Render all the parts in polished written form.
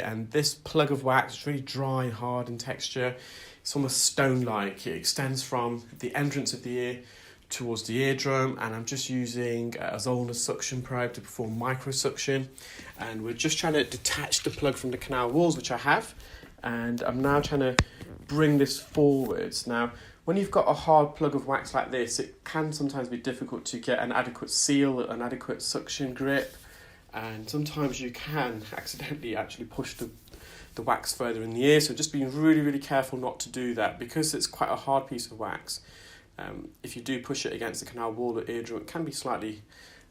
And this plug of wax is really dry and hard in texture. It's almost stone-like. It extends from the entrance of the ear towards the eardrum, and I'm just using a Zollner suction probe to perform microsuction. And we're just trying to detach the plug from the canal walls, which I have. And I'm now trying to bring this forwards. Now, when you've got a hard plug of wax like this, it can sometimes be difficult to get an adequate seal, an adequate suction grip. And sometimes you can accidentally actually push the wax further in the ear. So just being really, really careful not to do that, because it's quite a hard piece of wax. If you do push it against the canal wall or eardrum, it can be slightly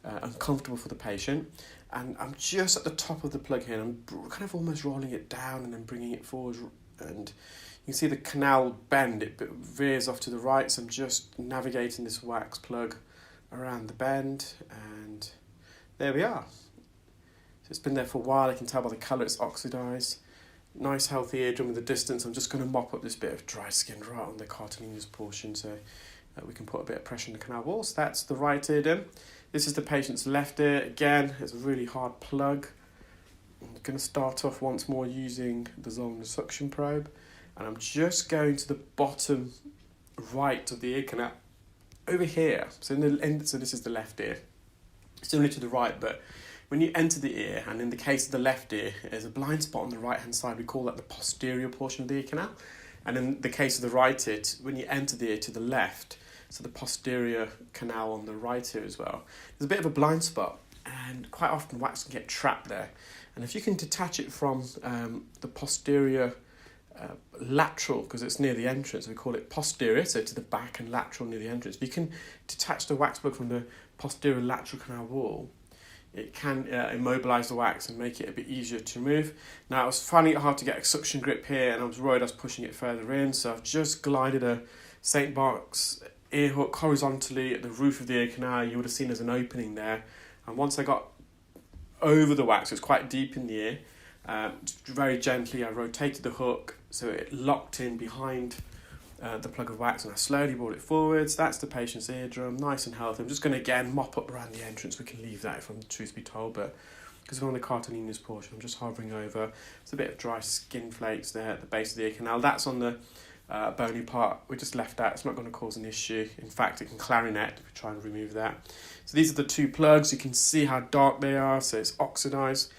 uncomfortable for the patient. And I'm just at the top of the plug here, and I'm kind of almost rolling it down and then bringing it forward. And you can see the canal bend, it veers off to the right. So I'm just navigating this wax plug around the bend, and there we are. So it's been there for a while. I can tell by the colour it's oxidised. Nice healthy eardrum in the distance. I'm just going to mop up this bit of dry skin right on the cartilaginous portion so we can put a bit of pressure on the canal walls. That's the right eardrum. This is the patient's left ear. Again, it's a really hard plug. I'm going to start off once more using the Zollner suction probe, and I'm just going to the bottom right of the ear canal over here. So so this is the left ear. Similar to the right, but when you enter the ear, and in the case of the left ear, there's a blind spot on the right-hand side. We call that the posterior portion of the ear canal. And in the case of the right ear, when you enter the ear to the left, so the posterior canal on the right ear as well, there's a bit of a blind spot, and quite often wax can get trapped there. And if you can detach it from the posterior lateral, because it's near the entrance, we call it posterior, so to the back, and lateral near the entrance. If you can detach the wax plug from the posterior lateral canal wall, it can immobilise the wax and make it a bit easier to remove. Now, I was finding it hard to get a suction grip here, and I was worried I was pushing it further in, so I've just glided a St. Mark's ear hook horizontally at the roof of the ear canal. You would have seen there's an opening there. And once I got over the wax, it's quite deep in the ear, very gently I rotated the hook so it locked in behind the plug of wax, and I slowly brought it forwards. That's the patient's eardrum, nice and healthy. I'm just going to again mop up around the entrance. We can leave that if I'm truth be told, but because we're on the cartilaginous portion, I'm just hovering over. There's a bit of dry skin flakes there at the base of the ear canal. That's on the bony part. We just left that. It's not going to cause an issue. In fact, it can clarinet if we try and remove that. So these are the two plugs. You can see how dark they are, so it's oxidized.